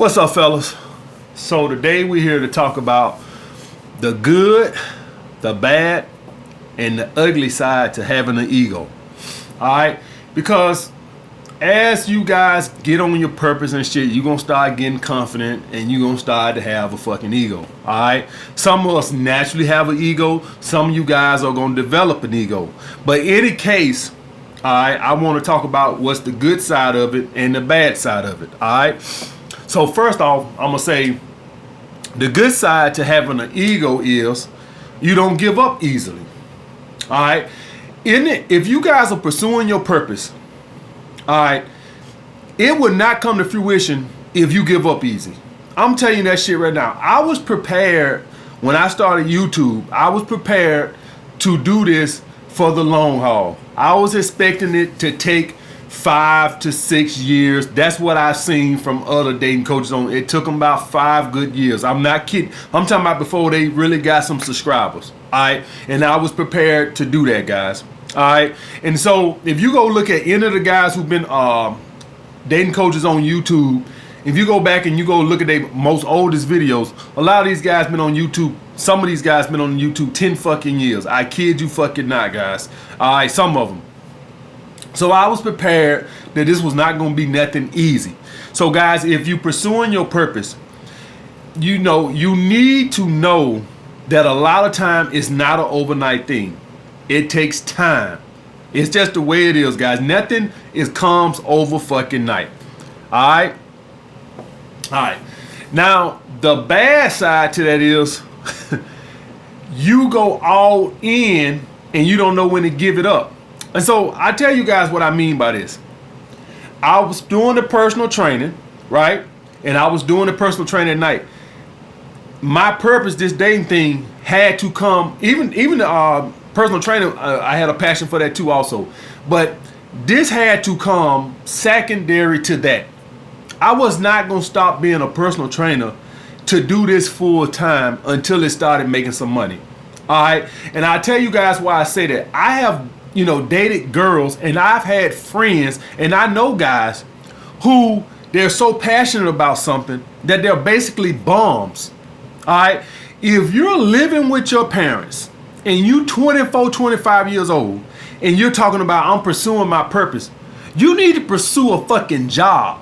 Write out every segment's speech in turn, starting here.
What's up, fellas? So today we're here to talk about the good, the bad, and the ugly side to having an ego. Alright? Because as you guys get on your purpose and shit, you're gonna start getting confident and you're gonna start to have a fucking ego. Alright? Some of us naturally have an ego, some of you guys are gonna develop an ego. But in any case, alright, I want to talk about what's the good side of it and the bad side of it. Alright? So first off, I'm gonna say the good side to having an ego is you don't give up easily. All right, if you guys are pursuing your purpose, all right, it would not come to fruition if you give up easy. I'm telling you that shit right now. I was prepared when I started YouTube. I was prepared to do this for the long haul. I was expecting it to take 5 to 6 years. That's what I've seen from other dating coaches on. It took them about 5 good years. I'm not kidding. I'm talking about before they really got some subscribers. All right. And I was prepared to do that, guys. All right. And so if you go look at any of the guys who've been dating coaches on YouTube, if you go back and you go look at their most oldest videos, a lot of these guys been on YouTube. Some of these guys been on YouTube 10 fucking years. I kid you fucking not, guys. All right. Some of them. So I was prepared that this was not going to be nothing easy. So guys, if you're pursuing your purpose, you know, you need to know that a lot of time it's not an overnight thing. It takes time. It's just the way it is, guys. Nothing comes over fucking night. All right. All right. Now, the bad side to that is you go all in and you don't know when to give it up. And so I tell you guys what I mean by this. I was doing the personal training, right? And I was doing the personal training at night. My purpose, this dating thing, had to come. Even the personal training, I had a passion for that too, also. But this had to come secondary to that. I was not gonna stop being a personal trainer to do this full time until it started making some money. All right, and I tell you guys why I say that. I have dated girls, and I've had friends, and I know guys who they're so passionate about something that they're basically bums. All right, if you're living with your parents and you 24, 25 years old and you're talking about I'm pursuing my purpose, you need to pursue a fucking job.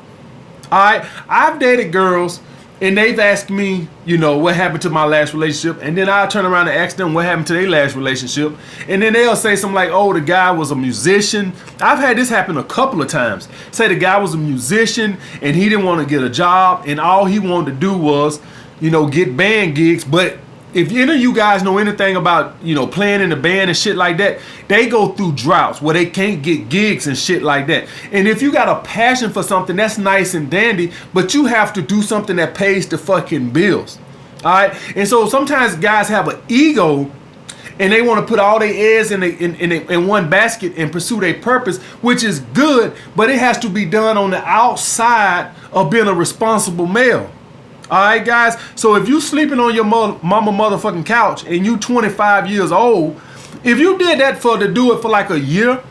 All right, I've dated girls and they've asked me, what happened to my last relationship. And then I'll turn around and ask them what happened to their last relationship. And then they'll say something like, oh, the guy was a musician. I've had this happen a couple of times. Say the guy was a musician and he didn't want to get a job. And all he wanted to do was, get band gigs. But if any of you guys know anything about, playing in a band and shit like that, they go through droughts where they can't get gigs and shit like that. And if you got a passion for something, that's nice and dandy, but you have to do something that pays the fucking bills. All right. And so sometimes guys have an ego and they want to put all their eggs in one basket and pursue their purpose, which is good, but it has to be done on the outside of being a responsible male. All right, guys. So if you sleeping on your mama motherfucking couch and you 25 years old, if you did that to do it for like a year,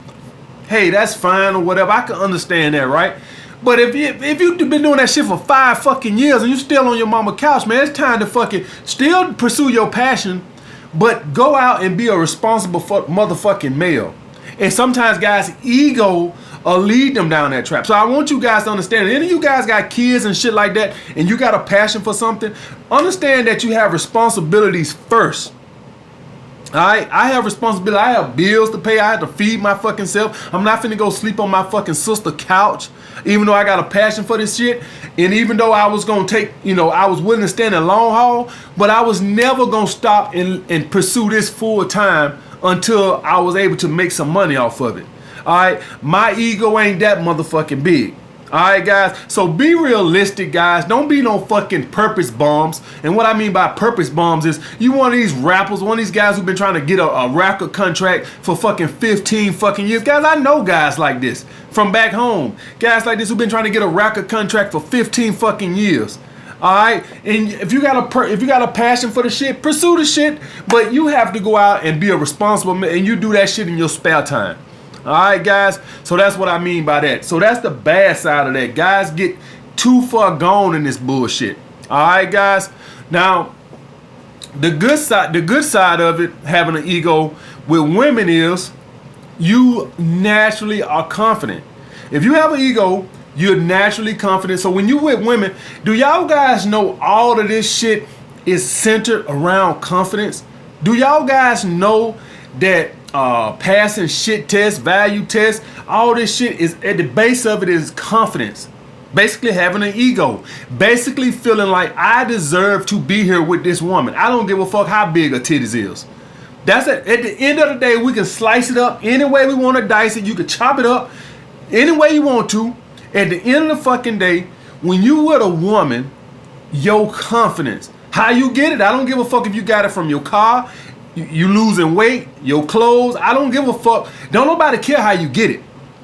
hey, that's fine or whatever. I can understand that, right? But if you've been doing that shit for 5 fucking years and you still on your mama couch, man, it's time to fucking still pursue your passion, but go out and be a responsible motherfucking male. And sometimes guys' ego will lead them down that trap. So I want you guys to understand, any of you guys got kids and shit like that, and you got a passion for something, understand that you have responsibilities first. All right, I have responsibility. I have bills to pay. I have to feed my fucking self. I'm not finna go sleep on my fucking sister's couch, even though I got a passion for this shit. And even though I was gonna take, I was willing to stand in long haul, but I was never gonna stop and pursue this full time until I was able to make some money off of it. All right, my ego ain't that motherfucking big. All right, guys. So be realistic, guys. Don't be no fucking purpose bombs. And what I mean by purpose bombs is you one of these rappers, one of these guys who've been trying to get a record contract for fucking 15 fucking years. Guys, I know guys like this from back home. Guys like this who've been trying to get a record contract for 15 fucking years. All right, and if you got a passion for the shit, pursue the shit. But you have to go out and be a responsible man, and you do that shit in your spare time. All right, guys. So that's what I mean by that. So that's the bad side of that. Guys get too far gone in this bullshit. All right, guys. Now, the good side of it, having an ego with women is you naturally are confident. If you have an ego, you're naturally confident. So when you with women, do y'all guys know all of this shit is centered around confidence? Do y'all guys know that passing shit tests, value tests, all this shit is at the base of it is confidence. Basically having an ego. Basically feeling like I deserve to be here with this woman. I don't give a fuck how big her titties is. That's it. At the end of the day, we can slice it up any way we want to dice it. You can chop it up any way you want to. At the end of the fucking day, when you with a woman, your confidence, how you get it, I don't give a fuck if you got it from your car, you losing weight, your clothes, I don't give a fuck. Don't nobody care how you get it.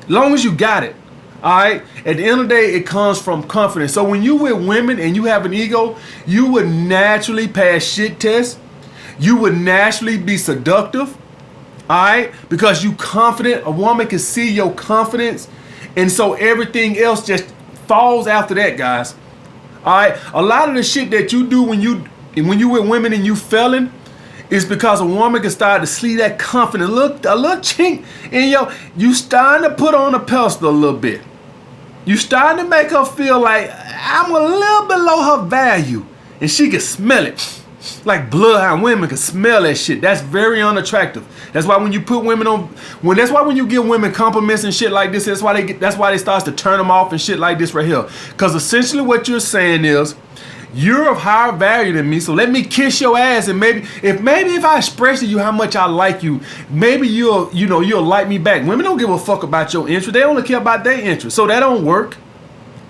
Long as you got it. All right. At the end of the day, it comes from confidence. So when you with women and you have an ego, you would naturally pass shit tests. You would naturally be seductive. All right. Because you confident. A woman can see your confidence. And so everything else just falls after that, guys. All right. A lot of the shit that you do when you with women and you failing is because a woman can start to see that confidence. Look, a little chink in you starting to put on a pedestal a little bit. You starting to make her feel like I'm a little below her value. And she can smell it. Like bloodhound women can smell that shit. That's very unattractive. That's why when you put women on, that's why when you give women compliments and shit like this, that's why they starts to turn them off and shit like this right here. Because essentially what you're saying is, you're of higher value than me, so let me kiss your ass, and maybe if I express to you how much I like you, maybe you'll like me back. Women don't give a fuck about your interest. They only care about their interest. So that don't work.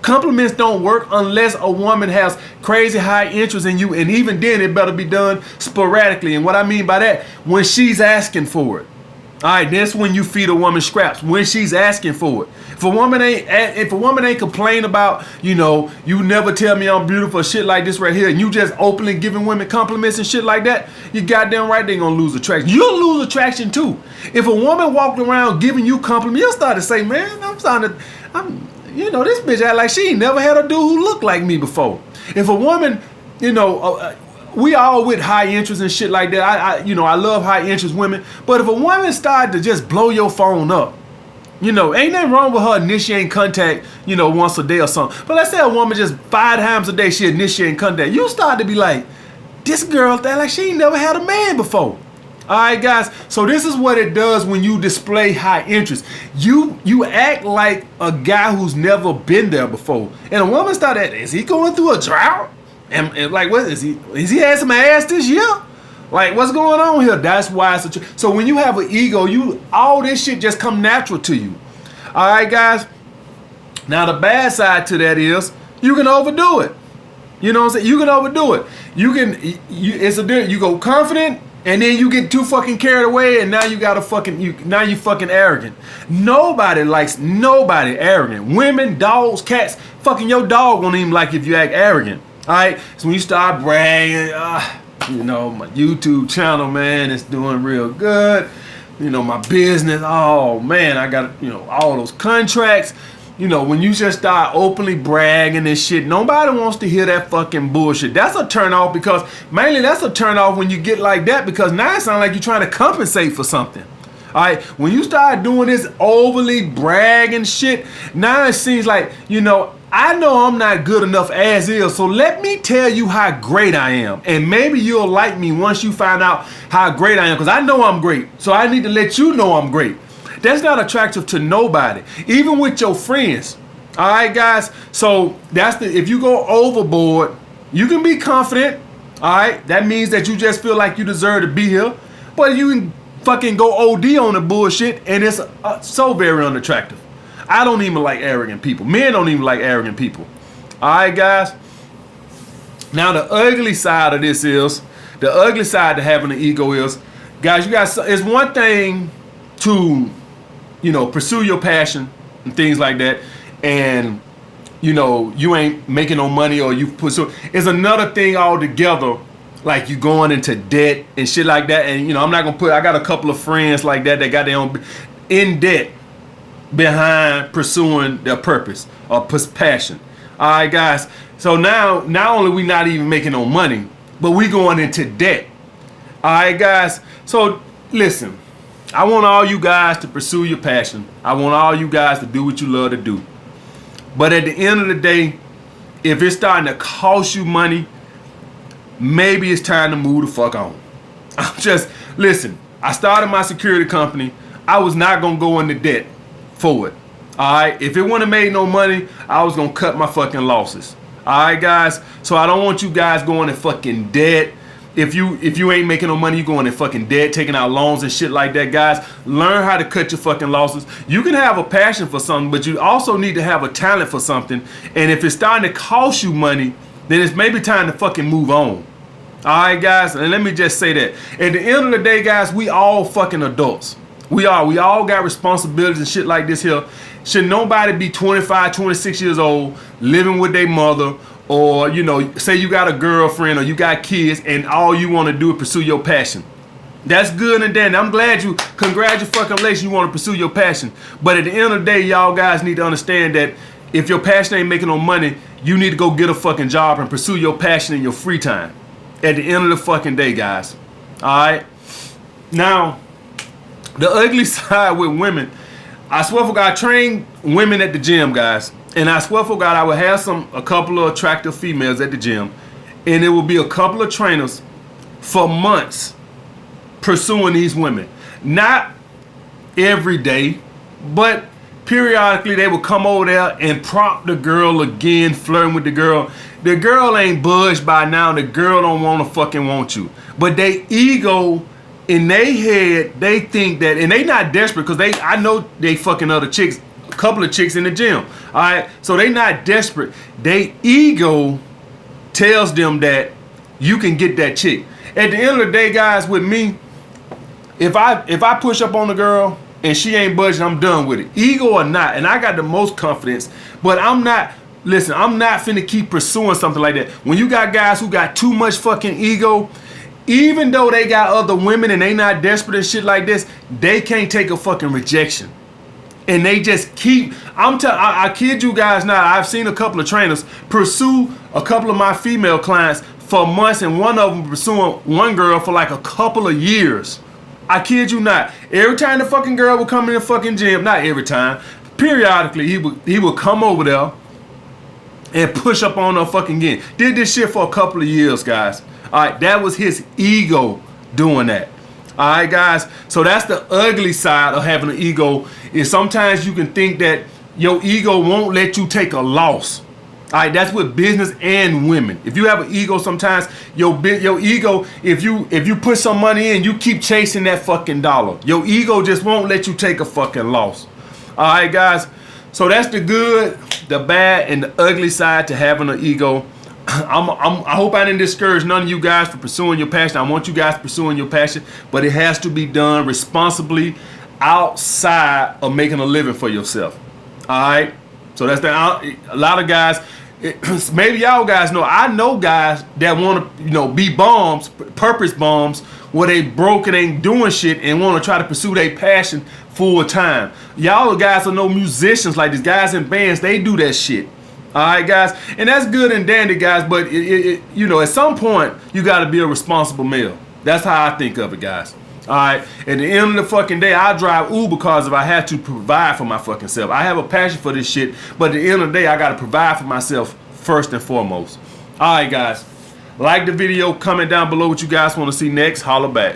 Compliments don't work unless a woman has crazy high interest in you, and even then it better be done sporadically. And what I mean by that, when she's asking for it. All right, that's when you feed a woman scraps, when she's asking for it. If a woman ain't complain about, you never tell me I'm beautiful, shit like this right here, and you just openly giving women compliments and shit like that, you goddamn right they gonna lose attraction. You'll lose attraction too. If a woman walked around giving you compliments, you'll start to say, man, this bitch act like she ain't never had a dude who looked like me before. If a woman, we all with high interest and shit like that. I love high interest women. But if a woman started to just blow your phone up, ain't nothing wrong with her initiating contact, once a day or something. But let's say a woman just 5 times a day she initiating contact. You start to be like, this girl act like she ain't never had a man before. All right, guys. So this is what it does when you display high interest. You act like a guy who's never been there before. And a woman started, is he going through a drought? And like, what is he? Is he had some ass this year? Like, what's going on here? That's why it's so when you have an ego, all this shit just come natural to you. All right, guys. Now the bad side to that is you can overdo it. You know what I'm saying? You can overdo it. You go confident, and then you get too fucking carried away, and now you fucking arrogant. Nobody arrogant. Women, dogs, cats, fucking your dog won't even like if you act arrogant. All right, so when you start bragging, my YouTube channel, man, it's doing real good. My business, oh man, I got all those contracts. When you just start openly bragging and shit, nobody wants to hear that fucking bullshit. That's a turn off, because mainly that's a turn off when you get like that, because now it sounds like you're trying to compensate for something. All right, when you start doing this overly bragging shit, now it seems like, I know I'm not good enough as is, so let me tell you how great I am. And maybe you'll like me once you find out how great I am, because I know I'm great. So I need to let you know I'm great. That's not attractive to nobody, even with your friends. All right, guys. So if you go overboard, you can be confident. All right, that means that you just feel like you deserve to be here, but you can fucking go OD on the bullshit, and it's so very unattractive. I don't even like arrogant people. Men don't even like arrogant people. All right, guys. Now the ugly side of this is, the ugly side to having an ego is, guys, it's one thing to pursue your passion and things like that, and you ain't making no money, or you pursue. It's another thing altogether, like you going into debt and shit like that. And I'm not gonna I got a couple of friends like that got their own in debt behind pursuing their purpose or passion. All right, guys. So now, not only we not even making no money, but we going into debt. All right, guys. So listen, I want all you guys to pursue your passion. I want all you guys to do what you love to do. But at the end of the day, if it's starting to cost you money, maybe it's time to move the fuck on. Listen, I started my security company. I was not going to go into debt for it. All right. If it wouldn't have made no money, I was going to cut my fucking losses. All right, guys. So I don't want you guys going in fucking debt. If you ain't making no money, you going in fucking debt, taking out loans and shit like that, guys. Learn how to cut your fucking losses. You can have a passion for something, but you also need to have a talent for something. And if it's starting to cost you money, then it's maybe time to fucking move on. All right, guys. And let me just say that at the end of the day, guys, we all fucking adults. We all got responsibilities and shit like this here. Should nobody be 25, 26 years old, living with their mother, or, you know, say you got a girlfriend or you got kids and all you want to do is pursue your passion. That's good and dandy. I'm glad congratulations, you want to pursue your passion. But at the end of the day, y'all guys need to understand that if your passion ain't making no money, you need to go get a fucking job and pursue your passion in your free time. At the end of the fucking day, guys. All right? Now, the ugly side with women, I swear for God, I train women at the gym, guys. And I swear for God, I would have a couple of attractive females at the gym. And it will be a couple of trainers for months pursuing these women. Not every day, but periodically they will come over there and prompt the girl again, flirting with the girl. The girl ain't budged by now. The girl don't want you. But they ego in their head, they think that, and they not desperate because I know they fucking other chicks. Couple of chicks in the gym. All right, so they not desperate. They ego tells them that you can get that chick. At the end of the day, guys, with me, if I push up on the girl and she ain't budging, I'm done with it. Ego or not, and I got the most confidence, but I'm not finna keep pursuing something like that. When you got guys who got too much fucking ego, even though they got other women and they not desperate and shit like this, they can't take a fucking rejection. And they just keep, I kid you guys not, I've seen a couple of trainers pursue a couple of my female clients for months, and one of them pursuing one girl for like a couple of years. I kid you not. Every time the fucking girl would come in the fucking gym, not every time, periodically he would come over there and push up on her fucking again. Did this shit for a couple of years, guys. All right, that was his ego doing that. All right, guys. So that's the ugly side of having an ego. Is sometimes you can think that your ego won't let you take a loss. All right, that's with business and women. If you have an ego, sometimes your ego, if you put some money in, you keep chasing that fucking dollar. Your ego just won't let you take a fucking loss. All right, guys. So that's the good, the bad, and the ugly side to having an ego. I hope I didn't discourage none of you guys for pursuing your passion. I want you guys pursuing your passion, but it has to be done responsibly outside of making a living for yourself. All right. So that's a lot of guys. Maybe y'all guys know. I know guys that want to, be bums, purpose bums, where they broke and ain't doing shit and want to try to pursue their passion full time. Y'all guys are no musicians like these guys in bands. They do that shit. All right, guys, and that's good and dandy, guys. But at some point, you got to be a responsible male. That's how I think of it, guys. All right. At the end of the fucking day, I drive Uber cars if I have to provide for my fucking self. I have a passion for this shit, but at the end of the day, I got to provide for myself first and foremost. All right, guys. Like the video, comment down below what you guys want to see next. Holla back.